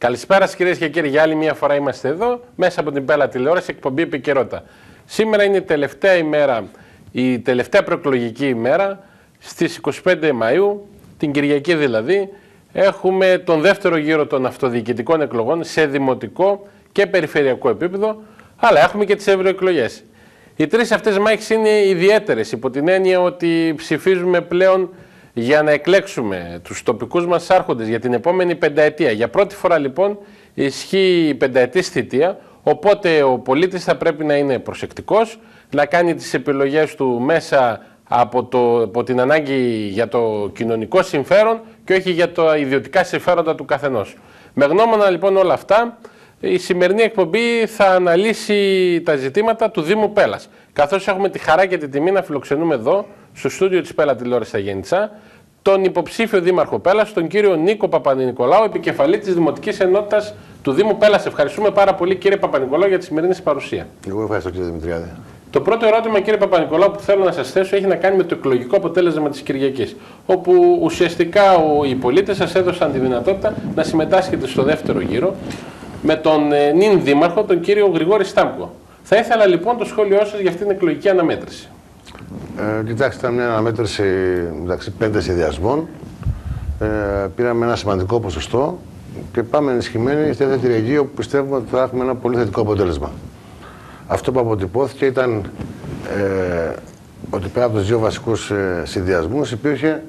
Καλησπέρα σας κυρίες και κύριοι, για άλλη μια φορά είμαστε εδώ μέσα από την Πέλα τηλεόραση, εκπομπή Επικαιρότητα. Σήμερα είναι η τελευταία ημέρα, η τελευταία προεκλογική ημέρα, στις 25 Μαΐου, την Κυριακή δηλαδή, έχουμε τον δεύτερο γύρο των αυτοδιοικητικών εκλογών σε δημοτικό και περιφερειακό επίπεδο, αλλά έχουμε και τις ευρωεκλογές. Οι τρεις αυτές μάχες είναι ιδιαίτερες υπό την έννοια ότι ψηφίζουμε πλέον για να εκλέξουμε τους τοπικούς μας άρχοντες για την επόμενη πενταετία. Για πρώτη φορά λοιπόν ισχύει η πενταετής θητεία, οπότε ο πολίτης θα πρέπει να είναι προσεκτικός, να κάνει τις επιλογές του μέσα από την ανάγκη για το κοινωνικό συμφέρον και όχι για τα ιδιωτικά συμφέροντα του καθενός. Με γνώμονα λοιπόν όλα αυτά, η σημερινή εκπομπή θα αναλύσει τα ζητήματα του Δήμου Πέλας. Καθώς έχουμε τη χαρά και τη τιμή να φιλοξενούμε εδώ, στο στούντιο της Πέλα τηλεόρασης στα Γέννητσα, τον υποψήφιο Δήμαρχο Πέλας, τον κύριο Νίκο Παπανικολάου, επικεφαλή της Δημοτικής Ενότητας του Δήμου Πέλας. Ευχαριστούμε πάρα πολύ, κύριε Παπανικολάου, για τη σημερινή σας παρουσία. Εγώ ευχαριστώ, κύριε Δημητριάδη. Το πρώτο ερώτημα, κύριε Παπανικολάου, που θέλω να σας θέσω έχει να κάνει με το εκλογικό αποτέλεσμα της Κυριακής, όπου ουσιαστικά οι πολίτες σας έδωσαν τη δυνατότητα να συμμετάσχετε στο δεύτερο γύρο με τον νυν Δήμαρχο, τον κύριο Γρηγόρη Στάμκο. Θα ήθελα λοιπόν το σχόλιο σας για αυτήν την εκλογική αναμέτρηση. Κοιτάξτε, ήταν μια αναμέτρηση μεταξύ 5 συνδυασμών. Πήραμε ένα σημαντικό ποσοστό και πάμε ενισχυμένοι στη δεύτερη γύρο, όπου πιστεύουμε ότι θα έχουμε ένα πολύ θετικό αποτέλεσμα. Αυτό που αποτυπώθηκε ήταν ότι πέρα από τους δύο βασικούς συνδυασμούς υπήρχε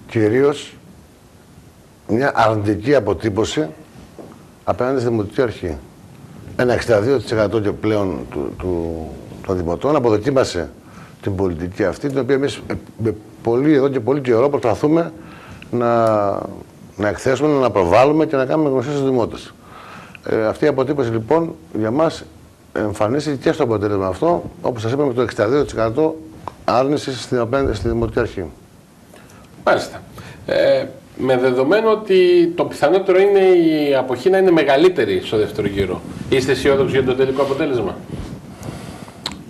κυρίως μια αρνητική αποτύπωση απέναντι στη Δημοτική Αρχή. Ένα 62% και πλέον των δημοτών αποδοκίμασε την πολιτική αυτή, την οποία εμείς εδώ και πολύ καιρό προσπαθούμε να εκθέσουμε, να προβάλλουμε και να κάνουμε γνωστή στους δημότες. Αυτή η αποτύπωση λοιπόν για μας εμφανίστηκε και στο αποτέλεσμα αυτό, όπως σας είπαμε, το 62% άρνηση στη Δημοτική Αρχή. Μάλιστα. Με δεδομένο ότι το πιθανότερο είναι η αποχή να είναι μεγαλύτερη στο δεύτερο γύρο, είστε αισιόδοξοι για το τελικό αποτέλεσμα?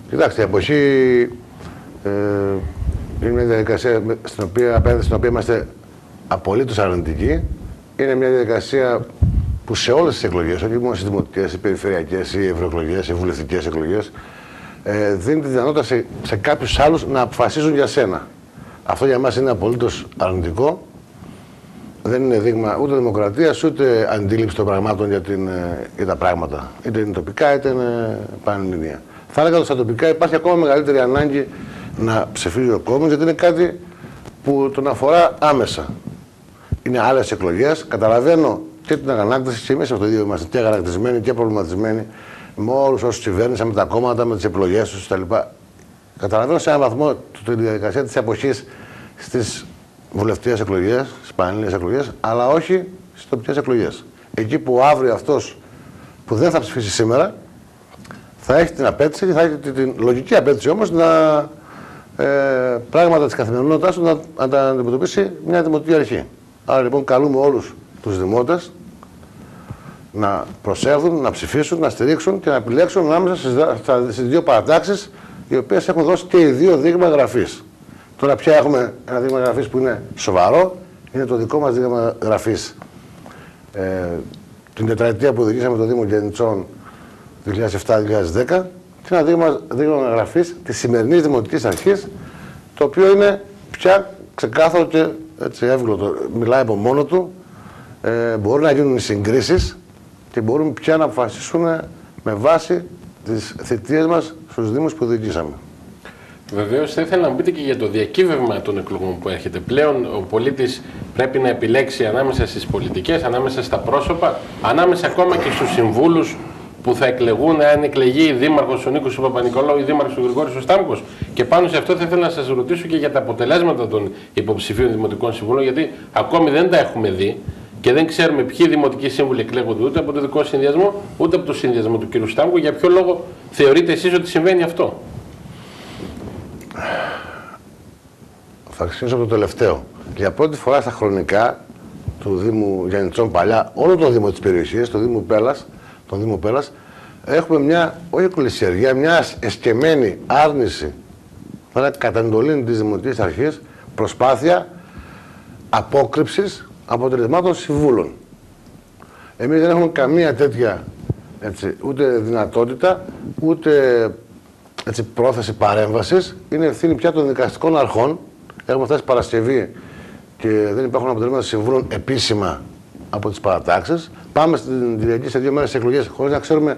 Κοιτάξτε, η αποχή είναι μια διαδικασία απέναντι στην οποία είμαστε απολύτως αρνητικοί. Είναι μια διαδικασία που σε όλες τις εκλογές, όχι μόνο στις δημοτικές, οι περιφερειακές, οι ευρωεκλογές, οι βουλευτικές εκλογές, δίνει τη δυνατότητα σε κάποιους άλλους να αποφασίζουν για σένα. Αυτό για μας είναι απολύτως αρνητικό. Δεν είναι δείγμα ούτε δημοκρατίας, ούτε αντίληψη των πραγμάτων για τα πράγματα. Είτε είναι τοπικά, είτε είναι πανελληνία. Θα έλεγα ότι στα τοπικά υπάρχει ακόμα μεγαλύτερη ανάγκη να ψηφίζει ο κόσμος, γιατί είναι κάτι που τον αφορά άμεσα. Είναι άλλες εκλογές. Καταλαβαίνω και την αγανάκτηση, και εμείς από το ίδιο είμαστε και αγανακτισμένοι και προβληματισμένοι με όλους όσους κυβέρνησαν, με τα κόμματα, με τις επιλογές τους κτλ. Καταλαβαίνω σε έναν βαθμό τη διαδικασία της αποχής στις βουλευτικές εκλογές, στις πανελληνίες εκλογές, αλλά όχι στις τοπικές εκλογές. Εκεί που αύριο αυτός που δεν θα ψηφίσει σήμερα θα έχει την απέτηση και θα έχει την λογική απέτηση όμως πράγματα της καθημερινότητάς του να τα αντιμετωπίσει μια δημοτική αρχή. Άρα λοιπόν καλούμε όλους τους δημότες να προσέλθουν, να ψηφίσουν, να στηρίξουν και να επιλέξουν ανάμεσα στις δύο παρατάξεις, οι οποίες έχουν δώσει και οι δύο δείγμα γραφής. Τώρα πια έχουμε ένα δείγμα γραφής που είναι σοβαρό, είναι το δικό μας δείγμα γραφής. Την τετραετία που διοικήσαμε το Δήμο Γεννητσών 2007-2010 και ένα δείγμα γραφής της σημερινής Δημοτικής Αρχής, το οποίο είναι πια ξεκάθαρο και έτσι εύγλωτο. Μιλάει από μόνο του, μπορεί να γίνουν οι συγκρίσεις και μπορούμε πια να αποφασίσουμε με βάση τις θητείες μας στους Δήμους που διοικήσαμε. Βεβαίως, θα ήθελα να μου πείτε και για το διακύβευμα των εκλογών που έρχεται. Πλέον ο πολίτης πρέπει να επιλέξει ανάμεσα στις πολιτικές, ανάμεσα στα πρόσωπα, ανάμεσα ακόμα και στους συμβούλους που θα εκλεγούν, αν εκλεγεί δήμαρχος ο Νίκος Παπανικολάου ή δήμαρχος ο Γρηγόρης ο Στάμκος. Και πάνω σε αυτό θα ήθελα να σας ρωτήσω και για τα αποτελέσματα των υποψηφίων δημοτικών συμβούλων, γιατί ακόμη δεν τα έχουμε δει και δεν ξέρουμε ποιοι δημοτικοί σύμβουλοι εκλέγονται ούτε από το δικό συνδυασμό, ούτε από το συνδυασμό του κ. Στάμκου. Για ποιο λόγο θεωρείτε εσείς ότι συμβαίνει αυτό? Θα ξεκινήσω από το τελευταίο. Για πρώτη φορά στα χρονικά του Δήμου Γεννητσών παλιά, όλο το Δήμο της περιοχής, το Δήμο Πέλας, έχουμε μια, όχι κολυσιεργία, μια εσκεμμένη άρνηση, κατά εντολή της Δημοτικής Αρχής, προσπάθεια απόκρυψης αποτελεσμάτων συμβούλων. Εμείς δεν έχουμε καμία τέτοια ούτε δυνατότητα, ούτε πρόθεση παρέμβασης. Είναι ευθύνη πια των δικαστικών αρχών. Έχουμε φτάσει Παρασκευή και δεν υπάρχουν αποτελέσματα συμβούλων επίσημα από τις παρατάξεις. Πάμε στην Κυριακή σε 2 μέρες εκλογές χωρίς να ξέρουμε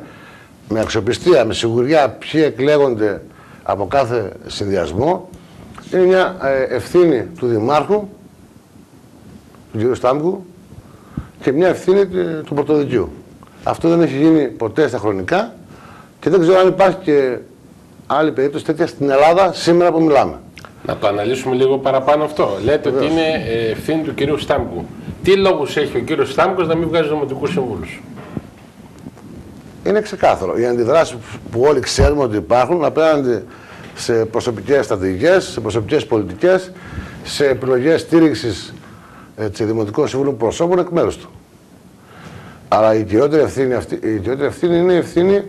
με αξιοπιστία, με σιγουριά ποιοι εκλέγονται από κάθε συνδυασμό. Είναι μια ευθύνη του Δημάρχου, του κ. Στάμκου, και μια ευθύνη του Πρωτοδικείου. Αυτό δεν έχει γίνει ποτέ στα χρονικά και δεν ξέρω αν υπάρχει και άλλη περίπτωση τέτοια στην Ελλάδα σήμερα που μιλάμε. Να το αναλύσουμε λίγο παραπάνω αυτό. Λέτε ότι είναι ευθύνη του κυρίου Στάμκου. Τι λόγους έχει ο κύριος Στάμκος να μην βγάζει δημοτικούς συμβούλους? Είναι ξεκάθαρο. Οι αντιδράσεις που όλοι ξέρουμε ότι υπάρχουν απέναντι σε προσωπικές στρατηγικές, σε προσωπικές πολιτικές, σε επιλογές στήριξης δημοτικών συμβούλων προσώπων εκ μέρους του. Αλλά η κυριότερη ευθύνη είναι η ευθύνη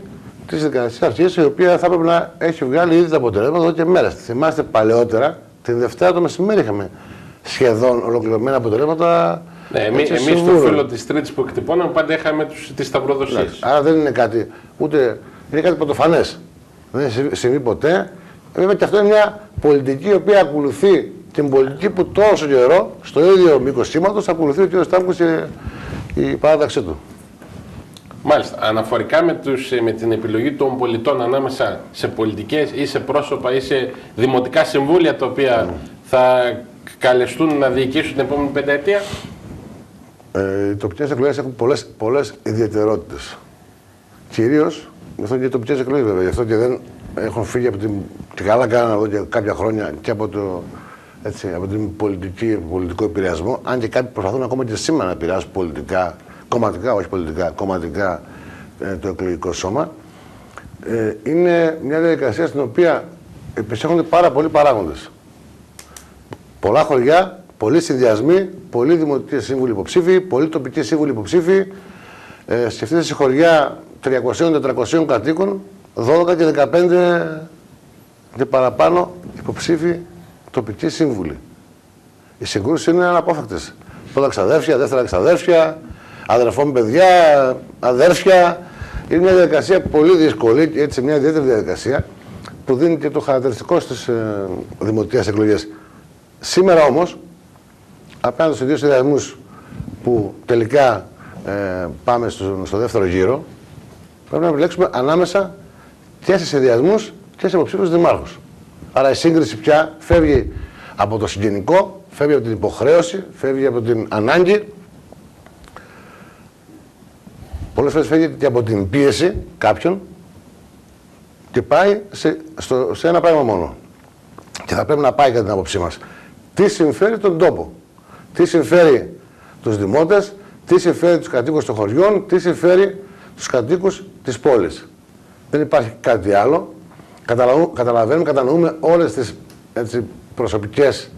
της δικαστικής αρχής, η οποία θα έπρεπε να έχει βγάλει ήδη τα αποτελέσματα εδώ και μέρες. Θυμάστε παλαιότερα, την Δευτέρα το μεσημέρι είχαμε σχεδόν ολοκληρωμένα αποτελέσματα. Ναι, εμείς στο φύλλο της Τρίτης που εκτυπώναμε πάντα είχαμε τις σταυροδοσίες. Άρα δεν είναι κάτι, ούτε είναι κάτι πρωτοφανές. Δεν έχει συμβεί ποτέ. Βέβαια και αυτό είναι μια πολιτική η οποία ακολουθεί την πολιτική που τόσο καιρό, στο ίδιο μήκος κύματος, ακολουθεί ο κ. Στάμκος και η παράταξή του. Μάλιστα. Αναφορικά με την επιλογή των πολιτών ανάμεσα σε πολιτικές ή σε πρόσωπα ή σε δημοτικά συμβούλια τα οποία θα καλεστούν να διοικήσουν την επόμενη πενταετία. Οι τοπικές εκλογές έχουν πολλές ιδιαιτερότητες. Κυρίως, γι' αυτό και οι τοπικές εκλογές βέβαια, γι' αυτό και δεν έχουν φύγει από την. Και καλά κάνανε εδώ και κάποια χρόνια και από την πολιτικό επηρεασμό. Αν και κάποιοι προσπαθούν ακόμα και σήμερα να επηρεάσουν πολιτικά, κομματικά, όχι πολιτικά, κομματικά το εκλογικό σώμα. Είναι μια διαδικασία στην οποία επισέρχονται πάρα πολλοί παράγοντες. Πολλά χωριά, πολλοί συνδυασμοί, πολλοί δημοτικοί σύμβουλοι υποψήφοι, πολλοί τοπικοί σύμβουλοι υποψήφοι. Σκεφτείτε σε χωριά 300-400 κατοίκων, 12 και 15 και παραπάνω υποψήφοι τοπικοί σύμβουλοι. Οι συγκρούσεις είναι αναπόφευκτες. Πρώτα ξαδέρφια, δεύτερα ξαδέρφια, αδερφό με παιδιά, αδέρφια. Είναι μια διαδικασία πολύ δύσκολη και έτσι μια ιδιαίτερη διαδικασία που δίνει και το χαρακτηριστικό στις δημοτικές εκλογές. Σήμερα όμως, απέναντι στους δύο συνδυασμούς που τελικά πάμε στο δεύτερο γύρο, πρέπει να επιλέξουμε ανάμεσα και σε συνδυασμούς και σε υποψήφιους δημάρχους. Άρα η σύγκριση πια φεύγει από το συγγενικό, φεύγει από την υποχρέωση, φεύγει από την ανάγκη. Πολλές φορές φεύγει και από την πίεση κάποιων και πάει σε ένα πράγμα μόνο. Και θα πρέπει να πάει κατά την άποψή μας. Τι συμφέρει τον τόπο, τι συμφέρει τους δημότες, τι συμφέρει τους κατοίκους των χωριών, τι συμφέρει τους κατοίκους της πόλης. Δεν υπάρχει κάτι άλλο. Καταλαβαίνουμε, κατανοούμε όλες τις προσωπικές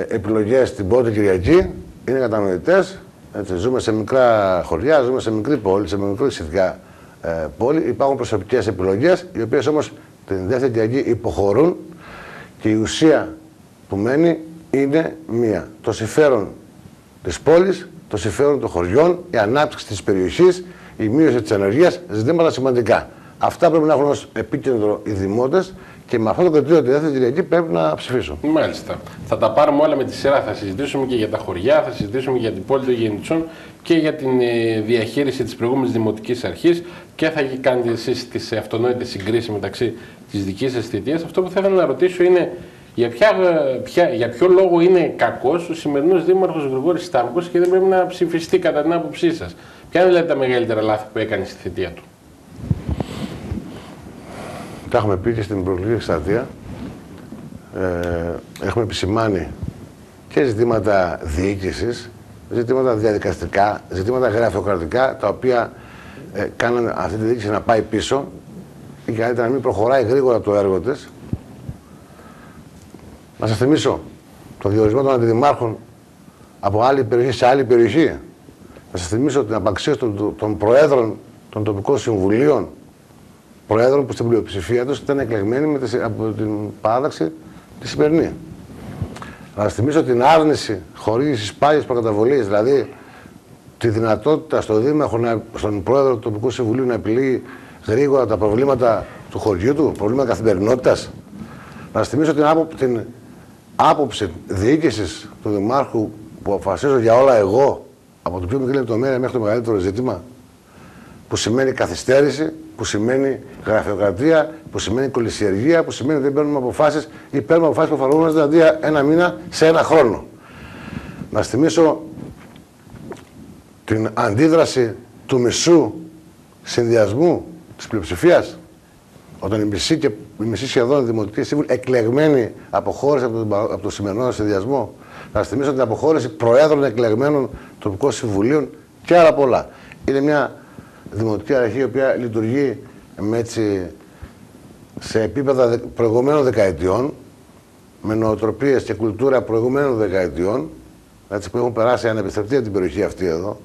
επιλογές την πρώτη Κυριακή. Είναι κατανοητές. Ζούμε σε μικρά χωριά, ζούμε σε μικρή πόλη, σε μικρή σχετικά πόλη. Υπάρχουν προσωπικές επιλογές, οι οποίες όμως την δεύτερη Κυριακή υποχωρούν και η ουσία που μένει είναι μία. Το συμφέρον της πόλης, το συμφέρον των χωριών, η ανάπτυξη της περιοχής, η μείωση της ανεργίας, ζητήματα σημαντικά. Αυτά πρέπει να έχουν ως επίκεντρο οι δημότες και με αυτό το κριτήριο τη δεύτερη Κυριακή πρέπει να ψηφίσουν. Μάλιστα. Θα τα πάρουμε όλα με τη σειρά. Θα συζητήσουμε και για τα χωριά, θα συζητήσουμε για την πόλη των Γεννητσών και για την διαχείριση της προηγούμενης δημοτικής αρχής και θα κάνετε εσείς τις αυτονόητες συγκρίσεις μεταξύ της δικής σας θητείας. Αυτό που θα ήθελα να ρωτήσω είναι για ποιο λόγο είναι κακός ο σημερινός δήμαρχος Γρηγόρης Στάμκος και δεν πρέπει να ψηφιστεί κατά την άποψή σας. Ποια είναι δηλαδή τα μεγαλύτερα λάθη που έκανε στη θητεία του? Τα έχουμε πει και στην προεκλογική εκστρατεία. Έχουμε επισημάνει και ζητήματα διοίκησης, ζητήματα διαδικαστικά, ζητήματα γραφειοκρατικά, τα οποία κάνουν αυτή τη διοίκηση να πάει πίσω ή καλύτερα να μην προχωράει γρήγορα το έργο της. Να σας θυμίσω το διορισμό των αντιδημάρχων από άλλη περιοχή σε άλλη περιοχή. Να σας θυμίσω την απαξίωση των προέδρων των τοπικών συμβουλίων, προέδρων που στην πλειοψηφία τους ήταν εκλεγμένοι από την παράταξη τη σημερινή. Να σας θυμίσω την άρνηση χορήγησης πάγιας προκαταβολής, δηλαδή τη δυνατότητα στο Δήμαρχο, στον πρόεδρο του τοπικού συμβουλίου να επιλύει γρήγορα τα προβλήματα του χωριού του, προβλήματα καθημερινότητας. Να σας θυμίσω την άποψη διοίκησης του Δημάρχου που αποφασίζω για όλα εγώ, από το πιο μικρή λεπτομέρεια μέχρι το μεγαλύτερο ζήτημα, που σημαίνει καθυστέρηση, που σημαίνει γραφειοκρατία, που σημαίνει κολυσιεργία, που σημαίνει ότι δεν παίρνουμε αποφάσεις ή παίρνουμε αποφάσεις που εφαρμόζονται αντί ένα μήνα σε ένα χρόνο. Να σας θυμίσω την αντίδραση του μισού συνδυασμού της πλειοψηφίας, όταν η μισή σχεδόν δημοτική σύμβουλη εκλεγμένη αποχώρησε από το σημερινό συνδυασμό. Να σας θυμίσω την αποχώρηση προέδρων εκλεγμένων τοπικών συμβουλίων και άλλα πολλά. Είναι μια δημοτική αρχή η οποία λειτουργεί σε επίπεδα προηγουμένων δεκαετιών, με νοοτροπίες και κουλτούρα προηγουμένων δεκαετιών, έτσι, που έχουν περάσει ανεπιστρεπτή από την περιοχή αυτή εδώ.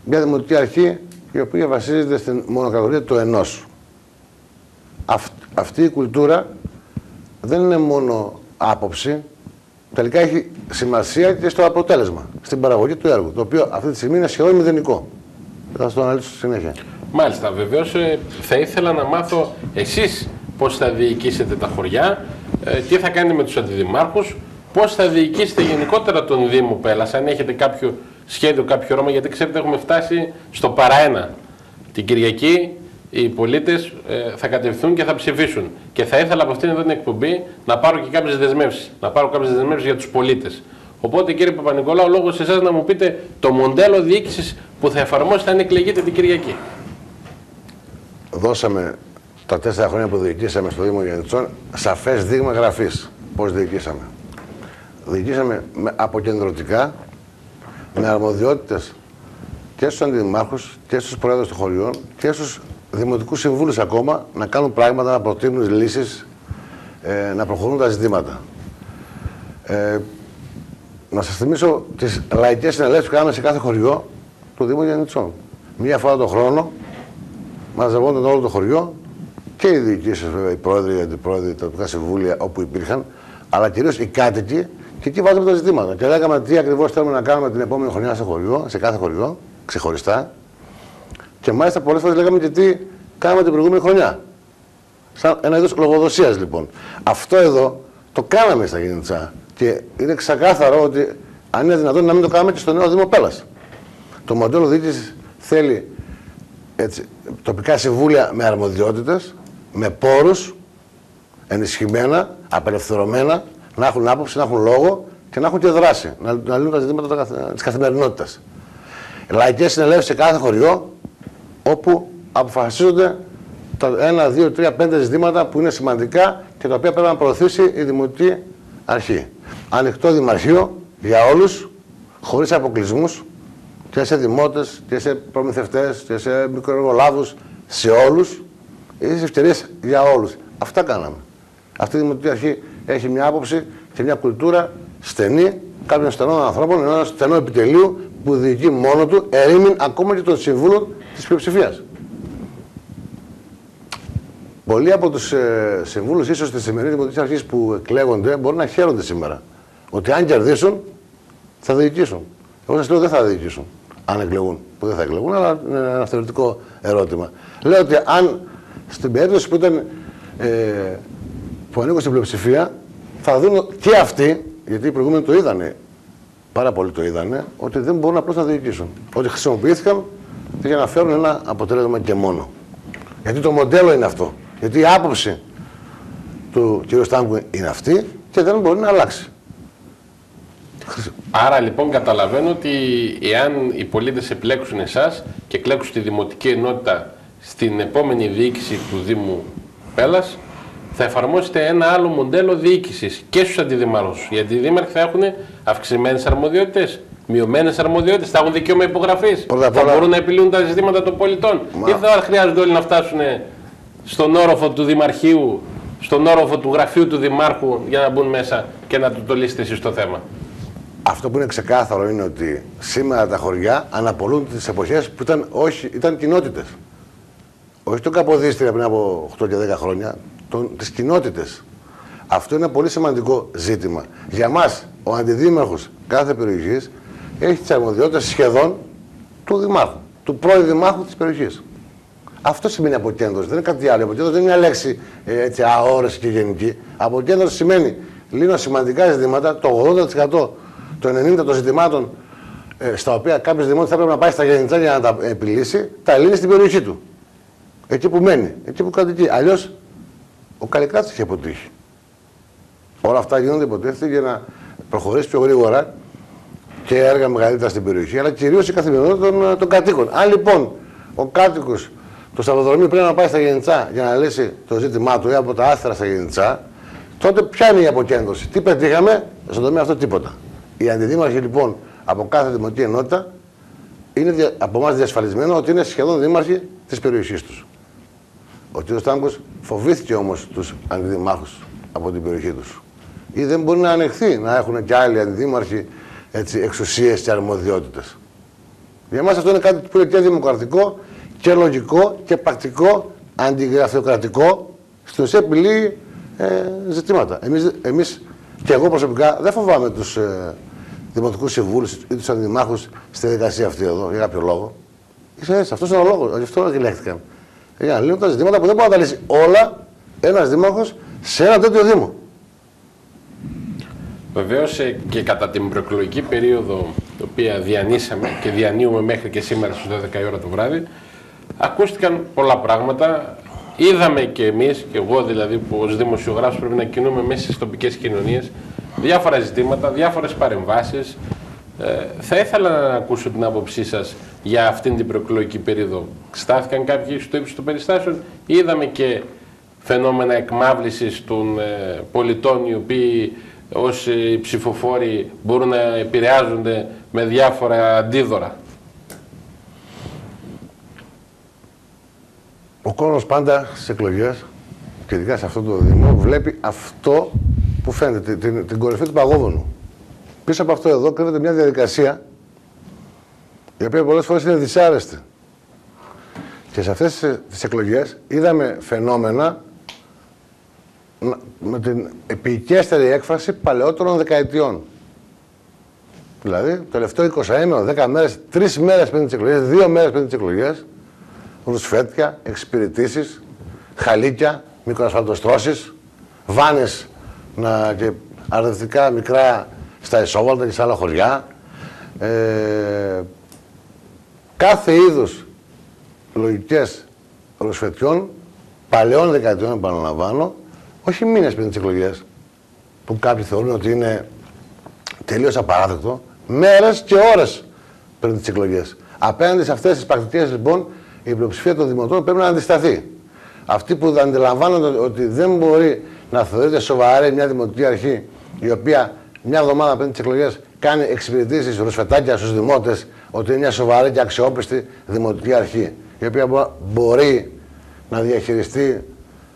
Μια δημοτική αρχή η οποία βασίζεται στην μονοκρατορία του ενός. Αυτή η κουλτούρα δεν είναι μόνο άποψη, τελικά έχει σημασία και στο αποτέλεσμα, στην παραγωγή του έργου, το οποίο αυτή τη στιγμή είναι σχεδόν μηδενικό. Θα σας το αναλύσω στη συνέχεια. Μάλιστα, βεβαίως θα ήθελα να μάθω εσείς πώς θα διοικήσετε τα χωριά, τι θα κάνετε με τους αντιδημάρχους, πώς θα διοικήσετε γενικότερα τον Δήμο Πέλλας, αν έχετε κάποιο σχέδιο, κάποιο όρομα, γιατί ξέρετε έχουμε φτάσει στο παραένα. Την Κυριακή οι πολίτες θα κατευθυνθούν και θα ψηφίσουν. Και θα ήθελα από αυτήν εδώ την εκπομπή να πάρω και κάποιες δεσμεύσεις. Να πάρω κάποιες δεσμεύσεις για τους πολίτες. Οπότε κύριε Παπα-Νικολάου, λόγω σε εσάς να μου πείτε το μοντέλο διοίκησης που θα εφαρμόσετε αν εκλεγείτε την Κυριακή. Δώσαμε τα 4 χρόνια που διοικήσαμε στο Δήμο Γιαννιτσών σαφές δείγμα γραφής. Πώς διοικήσαμε. Διοικήσαμε αποκεντρωτικά, με αρμοδιότητες και στους αντιδημάρχους και στους πρόεδρους των χωριών και στους δημοτικούς συμβούλους ακόμα να κάνουν πράγματα, να προτείνουν λύσεις, να προχωρούν τα ζητήματα. Να σας θυμίσω τις λαϊκές συνελεύσεις που κάναμε σε κάθε χωριό του Δήμου Γιαννιτσών. Μία φορά το χρόνο μαζευόταν όλο το χωριό και οι διοικήσεις, βέβαια, οι πρόεδροι, οι αντιπρόεδροι, τα τοπικά συμβούλια όπου υπήρχαν, αλλά κυρίως οι κάτοικοι, και εκεί βάζαμε τα ζητήματα. Και λέγαμε τι ακριβώς θέλουμε να κάνουμε την επόμενη χρονιά σε κάθε χωριό, ξεχωριστά. Και μάλιστα πολλές φορές λέγαμε και τι κάναμε την προηγούμενη χρονιά. Σαν ένα είδος λογοδοσίας λοιπόν. Αυτό εδώ το κάναμε στα Γιαννιτσά. Και είναι ξεκάθαρο ότι αν είναι δυνατόν να μην το κάνουμε και στο νέο Δήμο Πέλλας. Το μοντέλο διοίκησης θέλει έτσι, τοπικά συμβούλια με αρμοδιότητες, με πόρους, ενισχυμένα, απελευθερωμένα, να έχουν άποψη, να έχουν λόγο και να έχουν και δράση, να λύνουν τα ζητήματα της καθημερινότητας. Λαϊκές συνελεύσεις σε κάθε χωριό, όπου αποφασίζονται τα 1, 2, 3, 5 ζητήματα που είναι σημαντικά και τα οποία πρέπει να προωθήσει η Δημοτική Αρχή. Ανοιχτό δημαρχείο για όλους, χωρίς αποκλεισμούς, και σε δημότες, και σε προμηθευτές, και σε μικροεργολάβους, σε όλους, ίσες ευκαιρίες για όλους. Αυτά κάναμε. Αυτή η Δημοτική Αρχή έχει μια άποψη και μια κουλτούρα στενή κάποιων στενών ανθρώπων, ενός στενού επιτελείου που διοικεί μόνο του, ερήμην ακόμα και των συμβούλων της πλειοψηφίας. Πολλοί από τους συμβούλους, ίσως της σημερινής Δημοτικής Αρχής που εκλέγονται, μπορεί να χαίρονται σήμερα. Ότι αν κερδίσουν, θα διοικήσουν. Εγώ σας λέω δεν θα διοικήσουν. Αν εκλεγούν, που δεν θα εκλεγούν, αλλά είναι ένα θεωρητικό ερώτημα. Λέω ότι αν στην περίπτωση που ήταν που ανήκουν στην πλειοψηφία, θα δουν και αυτοί, γιατί οι προηγούμενοι το είδανε, πάρα πολλοί το είδανε, ότι δεν μπορούν απλώς να διοικήσουν. Ότι χρησιμοποιήθηκαν για να φέρουν ένα αποτέλεσμα και μόνο. Γιατί το μοντέλο είναι αυτό. Γιατί η άποψη του κ. Στάγκου είναι αυτή και δεν μπορεί να αλλάξει. Άρα λοιπόν καταλαβαίνω ότι εάν οι πολίτες επιλέξουν εσάς και εκλέξουν τη Δημοτική Ενότητα στην επόμενη διοίκηση του Δήμου Πέλλας, θα εφαρμόσετε ένα άλλο μοντέλο διοίκησης και στους αντιδημάρχους. Οι αντιδήμαρχοι θα έχουν αυξημένες αρμοδιότητες, μειωμένες αρμοδιότητες, θα έχουν δικαίωμα υπογραφής, θα μπορούν να επιλύουν τα ζητήματα των πολιτών. Ή θα χρειάζονται όλοι να φτάσουν στον όροφο του Δημαρχείου, στον όροφο του γραφείου του Δημάρχου για να μπουν μέσα και να του το λύσετε εσείς το θέμα. Αυτό που είναι ξεκάθαρο είναι ότι σήμερα τα χωριά αναπολούν τις εποχές που ήταν κοινότητες. Όχι το Καποδίστρια πριν από 8 και 10 χρόνια, τις κοινότητες. Αυτό είναι ένα πολύ σημαντικό ζήτημα. Για μας, ο αντιδήμαρχος κάθε περιοχής έχει τις αρμοδιότητες σχεδόν του Δημάρχου, του πρώην Δημάρχου της περιοχής. Αυτό σημαίνει αποκέντρωση, δεν είναι κάτι άλλο. Αποκέντρωση δεν είναι μια λέξη έτσι, αόρεση και γενική. Αποκέντρωση σημαίνει λύνω σημαντικά ζητήματα, το 80%, το 90% των ζητημάτων στα οποία κάποιος δημότης θα πρέπει να πάει στα Γεννητζά για να τα επιλύσει, τα λύνει στην περιοχή του. Εκεί που μένει, εκεί που κατοικεί. Αλλιώς ο Καλλικράτης έχει αποτύχει. Όλα αυτά γίνονται υποτίθεται για να προχωρήσει πιο γρήγορα και έργα μεγαλύτερα στην περιοχή, αλλά κυρίως η καθημερινότητα των κατοίκων. Αν λοιπόν ο κάτοικος του Σταυροδρομίου πρέπει να πάει στα Γεννητσά για να λύσει το ζήτημά του ή από τα άστρα στα Γεννητσά, τότε ποια είναι η αποκέντρωση? Τι πετύχαμε στον τομέα αυτό? Τίποτα. Οι αντιδήμαρχοι λοιπόν από κάθε δημοτική ενότητα είναι από εμάς διασφαλισμένο ότι είναι σχεδόν δήμαρχοι της περιοχής τους. Ο κ. Στάμκος φοβήθηκε όμως τους αντιδημάρχους από την περιοχή τους. Ή δεν μπορεί να ανεχθεί να έχουν και άλλοι αντιδήμαρχοι εξουσίες και αρμοδιότητες. Για εμάς αυτό είναι κάτι που είναι και δημοκρατικό και λογικό και πρακτικό, αντιγραφειοκρατικό, στην ουσία επιλύει ζητήματα. Εμείς και εγώ προσωπικά δεν φοβάμαι τους δημοτικούς συμβούλους ή τους αντιδημάρχους στη διαδικασία αυτή εδώ, για κάποιο λόγο. Αυτός είναι ο λόγος, γι' αυτό επιλέχθηκαν. Για να λύνουν τα ζητήματα που δεν μπορεί να τα λύσει όλα ένας δήμαρχος σε ένα τέτοιο δήμο. Βεβαίως και κατά την προεκλογική περίοδο, την οποία διανύσαμε και διανύουμε μέχρι και σήμερα στις 12 η ώρα το βράδυ, ακούστηκαν πολλά πράγματα. Είδαμε και εμείς, και εγώ δηλαδή που ως δημοσιογράφος πρέπει να κινούμε μέσα στις τοπικές κοινωνίες, διάφορα ζητήματα, διάφορες παρεμβάσεις. Θα ήθελα να ακούσω την άποψή σας για αυτήν την προεκλογική περίοδο. Στάθηκαν κάποιοι στο ύψος των περιστάσεων? Είδαμε και φαινόμενα εκμάβλησης των πολιτών, οι οποίοι ως ψηφοφόροι μπορούν να επηρεάζονται με διάφορα αντίδωρα. Ο κόσμος πάντα στις εκλογές, και ειδικά σε αυτό το Δήμο, βλέπει αυτό που φαίνεται, την κορυφή του παγόβουνου. Πίσω από αυτό εδώ κρύβεται μια διαδικασία η οποία πολλές φορές είναι δυσάρεστη. Και σε αυτές τις εκλογές είδαμε φαινόμενα με την επικέστερη έκφραση παλαιότερων δεκαετιών. Δηλαδή, το τελευταίο 20ήμερο, 10 μέρες, 3 μέρες πριν τις εκλογές, 2 μέρες πριν τις εκλογές, ρουσφέτια, εξυπηρετήσεις, χαλίκια, μικροασφαλτοστρώσεις, βάνες και αρδευτικά μικρά στα Ισόβαλτα και σε άλλα χωριά. Κάθε είδους λογικές ρουσφετιών, παλαιών δεκαετιών επαναλαμβάνω, όχι μήνες πριν τις εκλογές, που κάποιοι θεωρούν ότι είναι τελείως απαράδεκτο, μέρες και ώρες πριν τις εκλογές. Απέναντι σε αυτές τις πρακτικές, λοιπόν, η πλειοψηφία των δημοτών πρέπει να αντισταθεί. Αυτοί που αντιλαμβάνονται ότι δεν μπορεί να θεωρείται σοβαρή μια δημοτική αρχή, η οποία μια εβδομάδα πριν τις εκλογές κάνει εξυπηρετήσεις ρουσφετάκια στους δημότες, ότι είναι μια σοβαρή και αξιόπιστη δημοτική αρχή, η οποία μπορεί να διαχειριστεί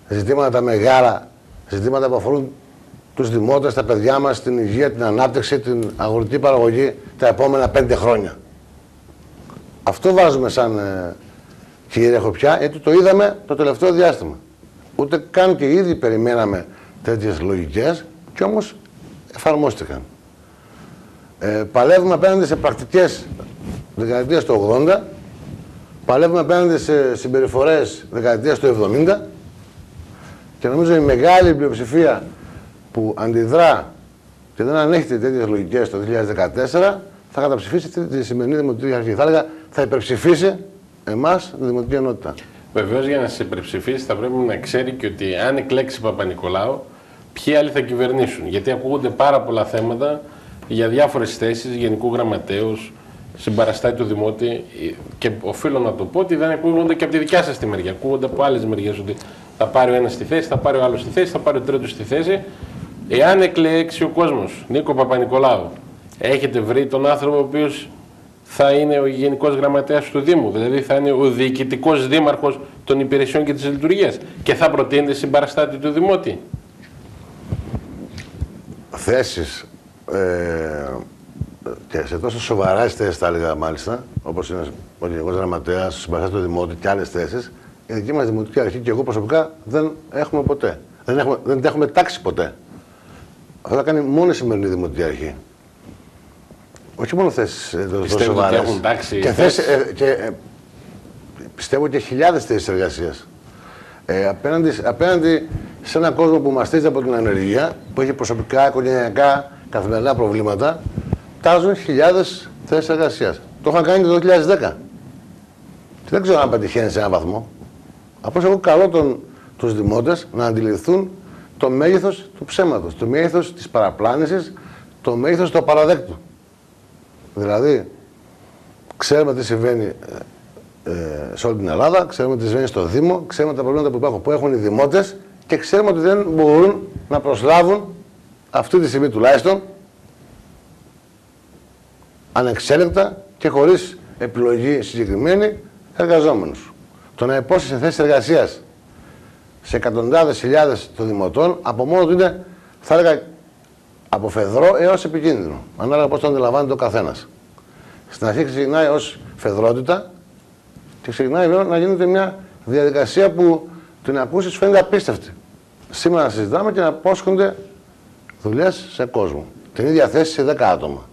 ζητήματα τα μεγάλα, ζητήματα που αφορούν τους δημότες, τα παιδιά μας, την υγεία, την ανάπτυξη, την αγροτική παραγωγή τα επόμενα 5 χρόνια. Αυτό βάζουμε σαν κυρίαρχο πια, γιατί το είδαμε το τελευταίο διάστημα. Ούτε καν και ήδη περιμέναμε τέτοιες λογικές, και όμως εφαρμόστηκαν. Παλεύουμε απέναντι σε πρακτικές δεκαετίας του 80, παλεύουμε απέναντι σε συμπεριφορές δεκαετίας του 70, και νομίζω η μεγάλη πλειοψηφία που αντιδρά και δεν ανέχεται τέτοιες λογικές το 2014 θα καταψηφίσει τη σημερινή δημοτική αρχή. Θα έλεγα, θα υπερψηφίσει εμάς τη δημοτική ενότητα. Βεβαίως, για να σε υπερψηφίσει θα πρέπει να ξέρει και ότι αν εκλέξει Παπα-Νικολάου, ποιοι άλλοι θα κυβερνήσουν. Γιατί ακούγονται πάρα πολλά θέματα για διάφορες θέσεις γενικού γραμματέους, συμπαραστάτη του Δημότη, και οφείλω να το πω ότι δεν ακούγονται και από τη δικιά σας τη μεριά. Ακούγονται από άλλες μεριές ότι θα πάρει ο ένας στη θέση, θα πάρει ο άλλος στη θέση, θα πάρει ο τρίτος στη θέση. Εάν εκλέξει ο κόσμος Νίκο Παπα-Νικολάου, έχετε βρει τον άνθρωπο ο οποίος θα είναι ο γενικός γραμματέας του Δήμου, δηλαδή θα είναι ο διοικητικός δήμαρχος των υπηρεσιών και της λειτουργίας, και θα προτείνεται συμπαραστάτη του Δημότη? Θέσεις και σε τόσο σοβαρές θέσεις, θα έλεγα μάλιστα, όπως είναι ο γενικός γραμματέας, ο συμπαραστάτης του Δημότη και άλλες θέσεις, η δική μας δημοτική αρχή και εγώ προσωπικά δεν έχουμε ποτέ. Δεν τα έχουμε τάξει ποτέ. Αυτό θα κάνει μόνο η σημερινή δημοτική αρχή. όχι μόνο θέσεις Πιστεύω ότι έχουν τάξει πιστεύω και χιλιάδες θέσεις εργασίας. Απέναντι σε έναν κόσμο που μαστίζεται από την ανεργία, που έχει προσωπικά, οικογενειακά, καθημερινά προβλήματα, τάζουν χιλιάδες θέσεις εργασίας. Το είχαν κάνει και το 2010. Και δεν ξέρω αν πετυχαίνει σε έναν βαθμό. Απλώς εγώ καλώ τους δημότες να αντιληφθούν το μέγεθος του ψέματος, το μέγεθος της παραπλάνησης, το μέγεθος του απαραδέκτου. Δηλαδή, ξέρουμε τι συμβαίνει σε όλη την Ελλάδα, ξέρουμε τι συμβαίνει στο Δήμο, ξέρουμε τα προβλήματα που υπάρχουν, που έχουν οι δημότες και ξέρουμε ότι δεν μπορούν να προσλάβουν αυτή τη στιγμή τουλάχιστον ανεξέλεγκτα και χωρίς επιλογή συγκεκριμένη εργαζόμενους. Το να υπόσχει σε θέσεις εργασίας σε εκατοντάδες χιλιάδες των δημοτών από μόνο του είναι, θα έλεγα, από φεδρό έως επικίνδυνο. Ανάλογα πώς το αντιλαμβάνεται ο καθένας. Στην αρχή ξεκινάει ως φεδρότητα και ξεκινάει βέβαια να γίνεται μια διαδικασία που την ακούσεις φαίνεται απίστευτη. Σήμερα συζητάμε και να απόσχονται δουλειές σε κόσμο. Την ίδια θέση σε 10 άτομα.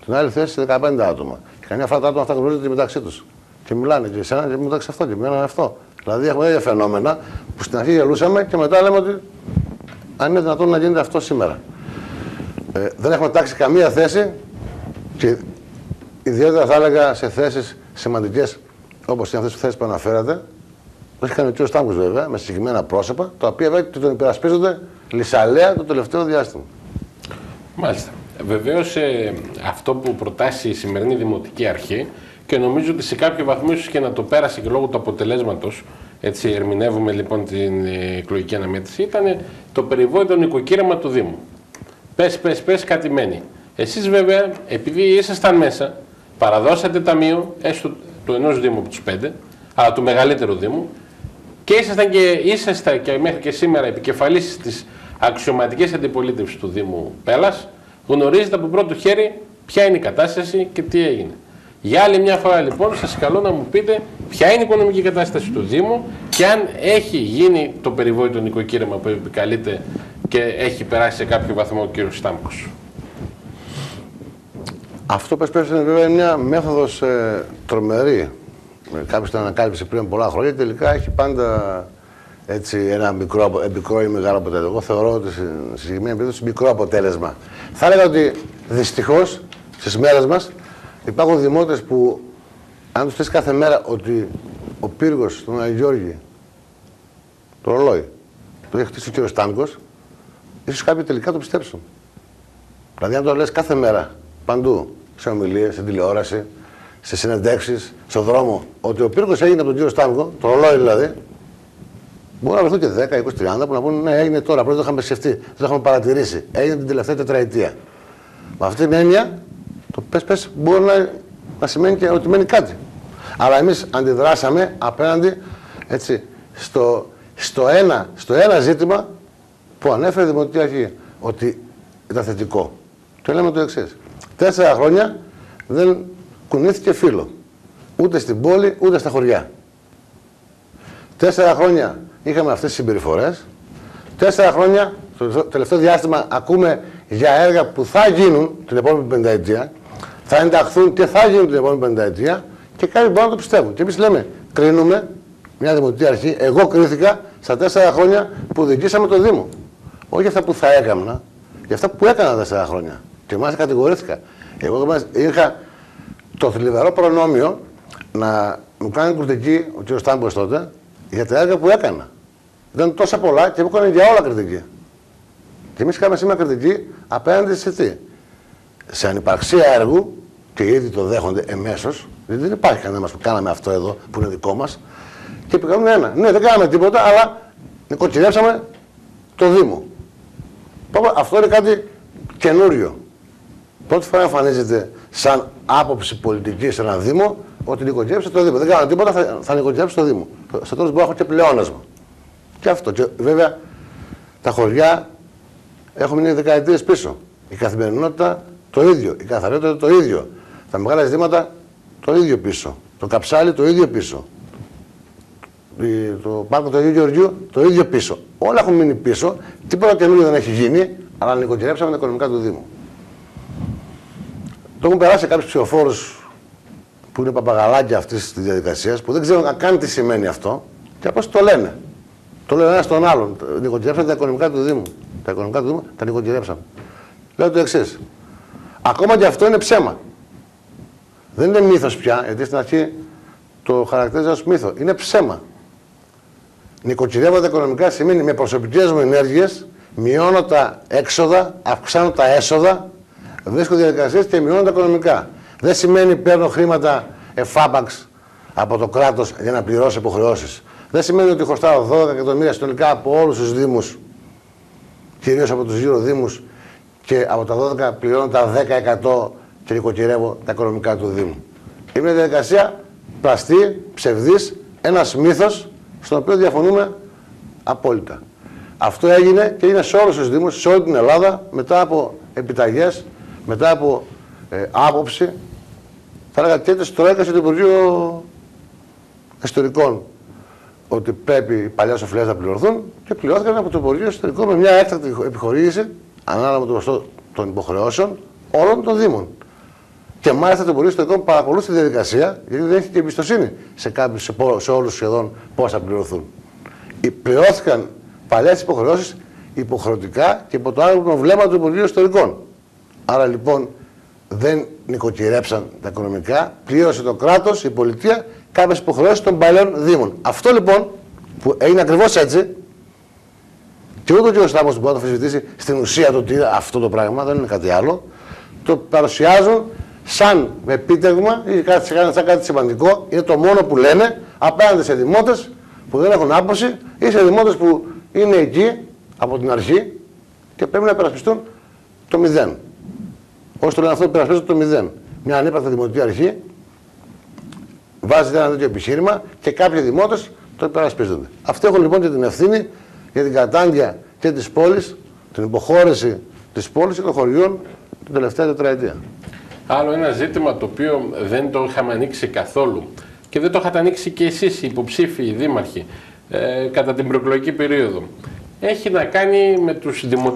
Την άλλη θέση σε 15 άτομα. Και καμιά φορά τα άτομα αυτά γνωρίζονται μεταξύ τους. Και μιλάνε και εσένα και μεταξύ αυτό και μιλάνε αυτό. Δηλαδή έχουμε τέτοια φαινόμενα που στην αρχή γελούσαμε και μετά λέμε ότι αν είναι δυνατόν να γίνεται αυτό σήμερα. Δεν έχουμε τάξει καμία θέση και ιδιαίτερα θα έλεγα σε θέσεις σημαντικές όπως είναι αυτές τις θέσεις που αναφέρατε. Το έχει κάνει ο κ. Στάμκος βέβαια με συγκεκριμένα πρόσωπα, τα οποία βέβαια τον υπερασπίζονται λυσαλέα το τελευταίο διάστημα. Μάλιστα. Βεβαίως αυτό που προτάσει η σημερινή Δημοτική Αρχή και νομίζω ότι σε κάποιο βαθμό ίσως και να το πέρασε και λόγω του αποτελέσματος, έτσι ερμηνεύουμε λοιπόν την εκλογική αναμέτρηση, ήταν το περιβόητο νοικοκύρεμα του Δήμου. Πες, κάτι μένει. Εσείς βέβαια, επειδή ήσασταν μέσα, παραδώσατε ταμείο, έστω του ενός Δήμου από τους 5, αλλά του μεγαλύτερου Δήμου, και είσαστε και μέχρι και σήμερα επικεφαλής της αξιωματικής αντιπολίτευσης του Δήμου Πέλλας, γνωρίζετε από πρώτο χέρι ποια είναι η κατάσταση και τι έγινε. Για άλλη μια φορά λοιπόν σας καλώ να μου πείτε ποια είναι η οικονομική κατάσταση του Δήμου και αν έχει γίνει το περιβόητο νοικοκύρεμα που επικαλείται και έχει περάσει σε κάποιο βαθμό ο κύριος Στάμκος. Αυτό που είναι βέβαια μια μέθοδος τρομερή. Κάποιος το ανακάλυψε πριν πολλά χρόνια και τελικά έχει πάντα έτσι, ένα μικρό ή μεγάλο αποτέλεσμα. Εγώ θεωρώ ότι στη συγκεκριμένη περίπτωση μικρό αποτέλεσμα. Θα έλεγα ότι δυστυχώς στις μέρες μας υπάρχουν δημότες που αν τους θες κάθε μέρα ότι ο πύργος στον Άγιο Γιώργη, το ρολόι, το έχει χτίσει ο κύριος Στάμκος, ίσως κάποιοι τελικά το πιστέψουν. Δηλαδή αν το λες κάθε μέρα, παντού, σε ομιλίες, σε τηλεόραση, σε συνεντεύξεις, στον δρόμο, ότι ο πύργος έγινε από τον κύριο Στάμκο, το ρολόι δηλαδή, μπορεί να βρεθούν και 10, 20, 30 που να πούνε ναι, έγινε τώρα, πρώτα το είχαμε σκεφτεί, δεν το είχαμε παρατηρήσει, έγινε την τελευταία τετραετία. Με αυτή την έννοια, το πες μπορεί να σημαίνει και ότι μένει κάτι. Αλλά εμείς αντιδράσαμε απέναντι έτσι, στο ένα ζήτημα που ανέφερε η Δημοτική Αρχή, ότι ήταν θετικό. Το λέμε το εξής. 4 χρόνια δεν κουνήθηκε φύλλο. Ούτε στην πόλη, ούτε στα χωριά. 4 χρόνια είχαμε αυτές τις συμπεριφορές. 4 χρόνια, το τελευταίο διάστημα, ακούμε για έργα που θα γίνουν την επόμενη πενταετία, θα ενταχθούν και θα γίνουν την επόμενη πενταετία και κάποιοι μπορούν να το πιστεύουν. Και εμείς λέμε, κρίνουμε μια Δημοτική Αρχή. Εγώ κρίθηκα στα 4 χρόνια που διοικήσαμε το Δήμο. Όχι για αυτά που θα έκανα, για αυτά που έκανα 4 χρόνια. Και μάλιστα κατηγορήθηκα. Εγώ είχα το θλιβερό προνόμιο να μου κάνει κριτική ο κ. Στάμπος τότε για τα έργα που έκανα. Ήταν τόσα πολλά και μου έκανε για όλα κριτική. Και εμείς είχαμε σήμερα κριτική απέναντι σε τι. Σε ανυπαρξία έργου, και ήδη το δέχονται εμέσως, γιατί δεν υπάρχει κανένα που κάναμε αυτό εδώ που είναι δικό μας, και πήγαμε ένα. Ναι, δεν κάναμε τίποτα, αλλά νοικοκυρέψαμε το Δήμο. Αυτό είναι κάτι καινούριο. Πρώτη φορά εμφανίζεται σαν άποψη πολιτική σε ένα Δήμο ότι νοικοκυρέψε το Δήμο. Δεν κάνω τίποτα, θα νοικοκυρέψω το Δήμο. Στο τέλος μπορώ να έχω και πλεόνασμα. Και αυτό. Και βέβαια τα χωριά έχουν μείνει δεκαετίες πίσω. Η καθημερινότητα το ίδιο. Η καθαριότητα το ίδιο. Τα μεγάλα ζητήματα το ίδιο πίσω. Το Καψάλι το ίδιο πίσω. Το πάρκο του Αγίου Γεωργίου το ίδιο πίσω. Όλα έχουν μείνει πίσω. Τίποτα καινούριο δεν έχει γίνει, αλλά νοικοκυρέψαμε τα οικονομικά του Δήμου. Το έχουν περάσει κάποιους ψηφοφόρους που είναι παπαγαλάκια αυτής της διαδικασίας, που δεν ξέρουν καν τι σημαίνει αυτό και απλώς το λένε. Το λένε ένα στον άλλον. Νοικοκυρέψαν τα οικονομικά του Δήμου. Τα οικονομικά του Δήμου τα νοικοκυρέψαν. Λέω το εξής. Ακόμα και αυτό είναι ψέμα. Δεν είναι μύθος πια, γιατί στην αρχή το χαρακτηρίζει ως μύθο. Είναι ψέμα. Νοικοκυρεύω τα οικονομικά σημαίνει με προσωπικές μου ενέργειες μειώνω τα έξοδα, αυξάνω τα έσοδα, βρίσκω διαδικασίες και μειώνω τα οικονομικά. Δεν σημαίνει παίρνω χρήματα εφάπαξ από το κράτος για να πληρώσω υποχρεώσεις. Δεν σημαίνει ότι χρωστάω 12 εκατομμύρια συνολικά από όλους τους Δήμους, κυρίως από τους γύρω Δήμους, και από τα 12 πληρώνω τα 10% και νοικοκυρεύω τα οικονομικά του Δήμου. Είναι μια διαδικασία πλαστή, ψευδής, ένας μύθος, στον οποίο διαφωνούμε απόλυτα. Αυτό έγινε και είναι σε όλους τους Δήμους, σε όλη την Ελλάδα, μετά από επιταγές, μετά από άποψη, θα έλεγα και της Τρόικας και του Υπουργείου Εσωτερικών, ότι πρέπει οι παλιές οφειλές να πληρωθούν και πληρώθηκαν από το Υπουργείο Εσωτερικών με μια έκτακτη επιχορήγηση, ανάλογα με το ποσοστό των υποχρεώσεων όλων των Δήμων. Και μάλιστα το Υπουργείο Εσωτερικών παρακολούθησε τη διαδικασία, γιατί δεν έχει και εμπιστοσύνη σε όλους σχεδόν πώς θα πληρωθούν. Πληρώθηκαν παλιές υποχρεώσεις υποχρεωτικά και υπό το άγνωστο βλέμμα του Υπουργείου Εσωτερικών. Άρα λοιπόν δεν νοικοκυρέψαν τα οικονομικά, πλήρωσε το κράτος, η πολιτεία, κάποιες υποχρεώσεις των παλαιών Δήμων. Αυτό λοιπόν που έγινε ακριβώς έτσι, και ούτε ο κ. Στάμος που μπορεί να το αμφισβητήσει στην ουσία το τι είναι αυτό το πράγμα, δεν είναι κάτι άλλο, το παρουσιάζουν σαν επίτευγμα ή σαν κάτι σημαντικό, είναι το μόνο που λένε απέναντι σε δημότες που δεν έχουν άποψη ή σε δημότες που είναι εκεί από την αρχή και πρέπει να υπερασπιστούν το 0. Όσοι το λένε αυτό, υπερασπίζονται το 0. Μια ανύπαρκτη δημοτική αρχή βάζει ένα τέτοιο επιχείρημα και κάποιοι δημότες το υπερασπίζονται. Αυτοί έχουν λοιπόν και την ευθύνη για την κατάντια και της πόλης, την υποχώρηση της πόλης και των χωριών την τελευταία τετραετία. Άλλο ένα ζήτημα το οποίο δεν το είχαμε ανοίξει καθόλου και δεν το είχατε ανοίξει και εσείς οι υποψήφοι, οι δήμαρχοι, κατά την προεκλογική περίοδο. Έχει να κάνει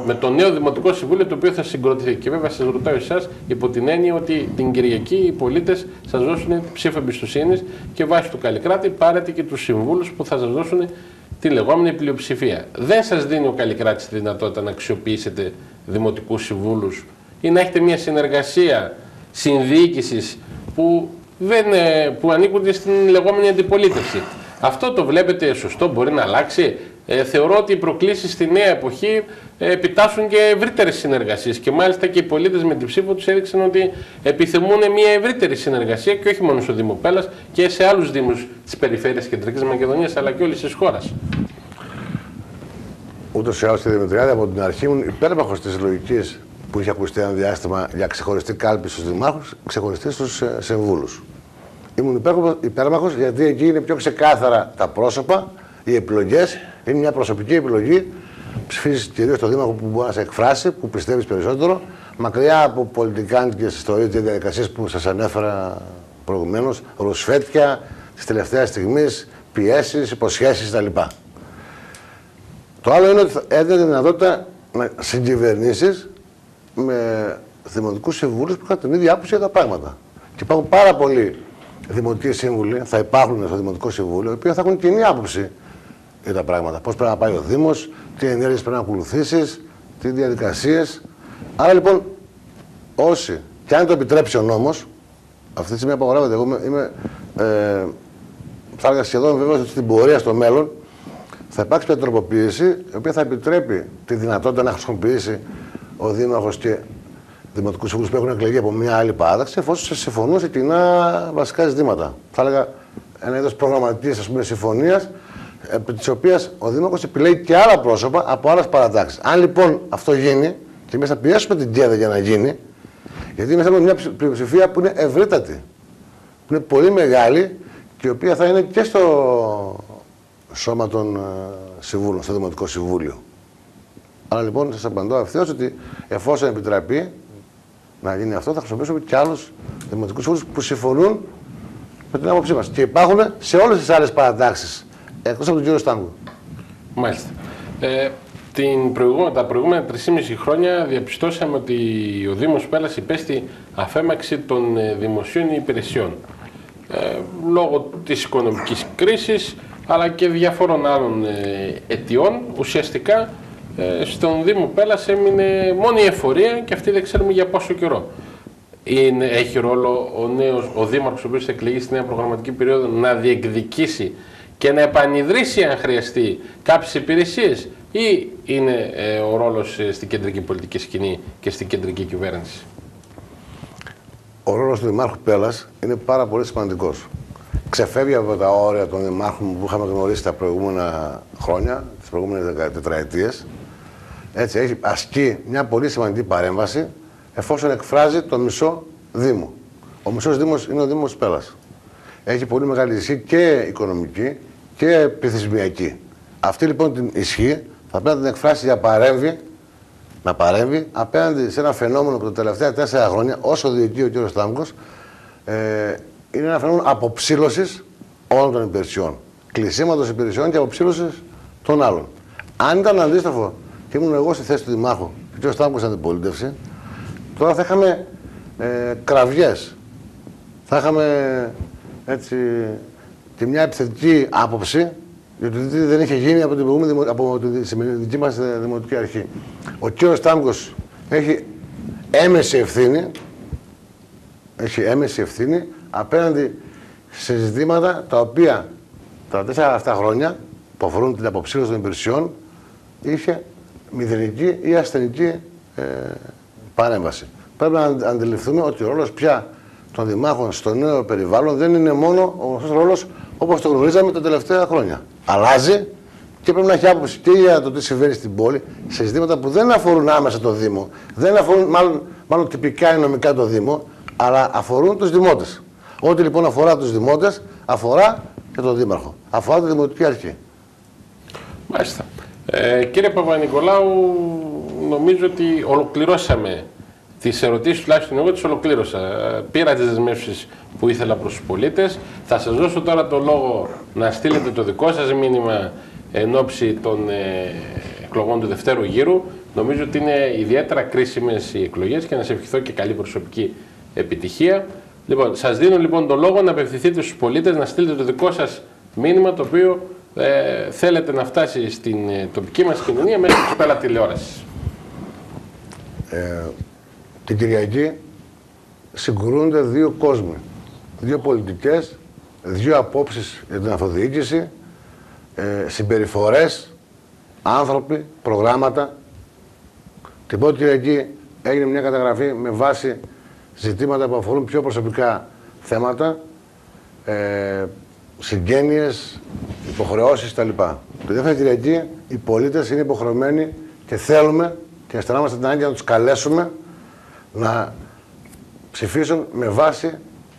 με το νέο Δημοτικό Συμβούλιο το οποίο θα συγκροτηθεί. Και βέβαια σας ρωτάω εσάς υπό την έννοια ότι την Κυριακή οι πολίτες σας δώσουν ψήφο εμπιστοσύνης και βάσει του Καλλικράτη πάρετε και τους συμβούλους που θα σας δώσουν τη λεγόμενη πλειοψηφία. Δεν σας δίνει ο Καλλικράτης τη δυνατότητα να αξιοποιήσετε δημοτικούς συμβούλους ή να έχετε μια συνεργασία συνδιοίκησης που ανήκουν στην λεγόμενη αντιπολίτευση. Αυτό το βλέπετε σωστό, μπορεί να αλλάξει? Θεωρώ ότι οι προκλήσεις στη νέα εποχή επιτάσσουν και ευρύτερες συνεργασίες και μάλιστα και οι πολίτες με την ψήφο τους έδειξαν ότι επιθυμούν μια ευρύτερη συνεργασία και όχι μόνο στο Δήμο Πέλλας και σε άλλους δήμους της περιφέρειας Κεντρικής Μακεδονίας αλλά και όλης της χώρας. Ούτως ή άλλως στη Δημητριάδη από την αρχή ήμουν υπέρμαχος της λογικής που είχε ακουστεί ένα διάστημα για ξεχωριστή κάλπη στους δημάρχους, ξεχωριστή στους συμβούλους. Ήμουν υπέρμαχος γιατί εκεί είναι πιο ξεκάθαρα τα πρόσωπα, οι επιλογές, είναι μια προσωπική επιλογή. Ψηφίζεις κυρίως το δήμαρχο που μπορεί να σε εκφράσει, που πιστεύεις περισσότερο, μακριά από πολιτικάνικες ιστορίες και διαδικασίες που σας ανέφερα προηγουμένως, ρουσφέτια της τελευταίας στιγμής, πιέσεις, υποσχέσεις κτλ. Το άλλο είναι ότι έδινε τη δυνατότητα να συγκυβερνήσεις με δημοτικούς συμβούλους που είχαν την ίδια άποψη για τα πράγματα. Και υπάρχουν πάρα πολλοί δημοτικοί σύμβουλοι, θα υπάρχουν στο Δημοτικό Συμβούλιο, οι οποίοι θα έχουν κοινή άποψη για τα πράγματα. Πώς πρέπει να πάει ο Δήμος, τι ενέργειες πρέπει να ακολουθήσεις, τι διαδικασίες. Άρα λοιπόν, όσοι, και αν το επιτρέψει ο νόμος, αυτή τη στιγμή απαγορεύεται. Εγώ είμαι θα έλεγα σχεδόν βέβαιος ότι στην πορεία στο μέλλον θα υπάρξει μια τροποποίηση η οποία θα επιτρέπει τη δυνατότητα να χρησιμοποιήσει ο Δήμαρχος και δημοτικούς συμβούλους που έχουν εκλεγεί από μια άλλη παράταξη, εφόσον συμφωνούν σε κοινά βασικά ζητήματα. Θα έλεγα ένα είδος προγραμματικής συμφωνίας, επί της οποίας ο Δήμαρχος επιλέγει και άλλα πρόσωπα από άλλες παρατάξεις. Αν λοιπόν αυτό γίνει, και εμείς θα πιέσουμε την ΚΕΔΕ για να γίνει, γιατί είναι μια πλειοψηφία που είναι ευρύτατη, που είναι πολύ μεγάλη και η οποία θα είναι και στο σώμα των συμβούλων, στο Δημοτικό Συμβούλιο. Άρα λοιπόν σας απαντώ ευθέως ότι εφόσον επιτραπεί να γίνει αυτό, θα χρησιμοποιήσουμε και άλλους δημοτικούς συμβούλους που συμφωνούν με την άποψή μας. Και υπάρχουν σε όλες τις άλλες παρατάξεις, εκτός από τον κύριο Στάνγκο. Μάλιστα. Τα προηγούμενα 3,5 χρόνια διαπιστώσαμε ότι ο Δήμος Πέλλας υπέστη αφέμαξη των δημοσίων υπηρεσιών. Λόγω της οικονομικής κρίσης αλλά και διαφόρων άλλων αιτιών, ουσιαστικά στον Δήμο Πέλλας έμεινε μόνο η εφορία και αυτή δεν ξέρουμε για πόσο καιρό. Έχει ρόλο ο Δήμαρχος, ο οποίος θα εκλεγεί στη νέα προγραμματική περίοδο, να διεκδικήσει και να επανειδρύσει αν χρειαστεί κάποιες υπηρεσίες, ή είναι ο ρόλος στην κεντρική πολιτική σκηνή και στην κεντρική κυβέρνηση? Ο ρόλος του Δημάρχου Πέλλας είναι πάρα πολύ σημαντικός. Ξεφεύγει από τα όρια των δημάρχων που είχαμε γνωρίσει τα προηγούμενα χρόνια, τις προηγούμενες τετραετίες. Έτσι, έχει ασκεί μια πολύ σημαντική παρέμβαση, εφόσον εκφράζει το μισό Δήμο. Ο μισός Δήμος είναι ο Δήμος Πέλλας. Έχει πολύ μεγάλη ισχύ και οικονομική και πληθυσμιακή. Αυτή λοιπόν την ισχύ θα πρέπει να την εκφράσει για να παρέμβει απέναντι σε ένα φαινόμενο που τα τελευταία 4 χρόνια, όσο διοικεί ο κ. Στάμκος, είναι ένα φαινόμενο αποψήλωσης όλων των υπηρεσιών. Κλεισίματος υπηρεσιών και αποψήλωσης των άλλων. Αν ήταν αντίστοιχο και ήμουν εγώ στη θέση του Δημάρχου και ο κ. Στάμκος στην αντιπολίτευση, τώρα θα είχαμε κραυγές. Θα είχαμε έτσι και μια επιθετική άποψη, γιατί δεν είχε γίνει από τη δική μας Δημοτική Αρχή. Ο κ. Στάμκος έχει έμεση ευθύνη απέναντι σε ζητήματα τα οποία τα 4 αυτά χρόνια που αφορούν την αποψήλωση των υπηρεσιών είχε μηδενική ή ασθενική παρέμβαση. Πρέπει να αντιληφθούμε ότι ο ρόλος πια των δημάρχων στο νέο περιβάλλον δεν είναι μόνο ο γνωστός ρόλος όπως το γνωρίζαμε τα τελευταία χρόνια. Αλλάζει και πρέπει να έχει άποψη και για το τι συμβαίνει στην πόλη σε ζητήματα που δεν αφορούν άμεσα το Δήμο, δεν αφορούν μάλλον τυπικά ή νομικά το Δήμο, αλλά αφορούν τους δημότες. Ό,τι λοιπόν αφορά τους δημότες, αφορά και τον Δήμαρχο. Αφορά τη Δημοτική Αρχή. Μάλιστα. Κύριε Παπα-Νικολάου, νομίζω ότι ολοκληρώσαμε τις ερωτήσεις, τουλάχιστον εγώ τις ολοκλήρωσα. Πήρα τις δεσμεύσεις που ήθελα προς τους πολίτες. Θα σας δώσω τώρα το λόγο να στείλετε το δικό σας μήνυμα εν ώψη των εκλογών του δευτέρου γύρου. Νομίζω ότι είναι ιδιαίτερα κρίσιμες οι εκλογές και να σας ευχηθώ και καλή προσωπική επιτυχία. Λοιπόν, σας δίνω λοιπόν το λόγο να απευθυνθείτε στους πολίτες, να στείλετε το δικό σας μήνυμα, το οποίο θέλετε να φτάσει στην τοπική μας κοινωνία μέσω της Πέλλα τηλεόρασης. Την Κυριακή συγκρούνται 2 κόσμοι, 2 πολιτικές, 2 απόψεις για την αυτοδιοίκηση, συμπεριφορές, άνθρωποι, προγράμματα. Την πρώτη Κυριακή έγινε μια καταγραφή με βάση ζητήματα που αφορούν πιο προσωπικά θέματα, συγγένειες, υποχρεώσεις κτλ. Τη δεύτερη Κυριακή οι πολίτες είναι υποχρεωμένοι και θέλουμε και αισθανόμαστε την ανάγκη να τους καλέσουμε να ψηφίσουν με βάση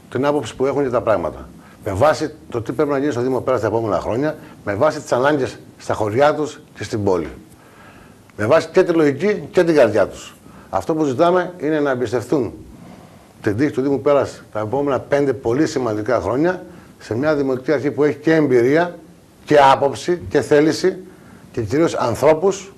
την άποψη που έχουν για τα πράγματα. Με βάση το τι πρέπει να γίνει στο Δήμο Πέλλας τα επόμενα χρόνια, με βάση τις ανάγκες στα χωριά τους και στην πόλη. Με βάση και τη λογική και την καρδιά τους. Αυτό που ζητάμε είναι να εμπιστευτούν την τύχη του Δήμου Πέλλας τα επόμενα 5 πολύ σημαντικά χρόνια σε μια Δημοτική Αρχή που έχει και εμπειρία και άποψη και θέληση και κυρίως ανθρώπους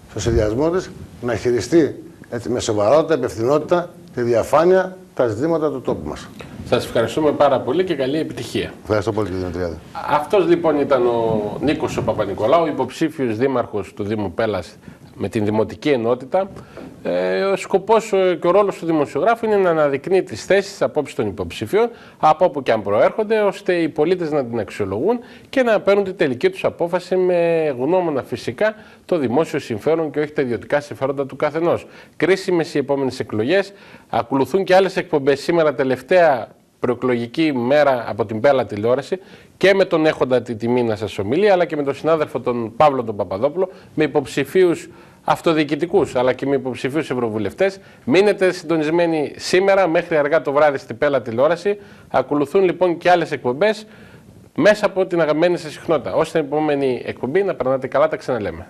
στο συνδυασμό της να χειριστεί έτσι, με σοβαρότητα, υπευθυνότητα και διαφάνεια τα ζητήματα του τόπου μας. Σας ευχαριστούμε πάρα πολύ και καλή επιτυχία. Ευχαριστώ πολύ κύριε Δημητριάδη. Αυτός λοιπόν ήταν ο Νίκος ο Παπα-Νικολάου, υποψήφιος δήμαρχος του Δήμου Πέλλας με την Δημοτική Ενότητα. Ο σκοπός και ο ρόλος του δημοσιογράφου είναι να αναδεικνύει τις θέσεις, τις απόψεις των υποψηφίων, από όπου και αν προέρχονται, ώστε οι πολίτες να την αξιολογούν και να παίρνουν τη τελική τους απόφαση με γνώμονα φυσικά το δημόσιο συμφέρον και όχι τα ιδιωτικά συμφέροντα του καθενός. Κρίσιμες οι επόμενες εκλογές, ακολουθούν και άλλες εκπομπές. Σήμερα τελευταία προεκλογική μέρα από την Πέλλα τηλεόραση και με τον έχοντα τη τιμή να σας ομιλεί, αλλά και με τον συνάδελφο τον Παύλο τον Παπαδόπουλο, με υποψηφίους αυτοδιοικητικούς αλλά και με υποψηφίους ευρωβουλευτές. Μείνετε συντονισμένοι σήμερα μέχρι αργά το βράδυ στην Πέλλα τηλεόραση. Ακολουθούν λοιπόν και άλλες εκπομπές μέσα από την αγαπημένη σας συχνότητα. Ώστε την επόμενη εκπομπή να περνάτε καλά, τα ξαναλέμε.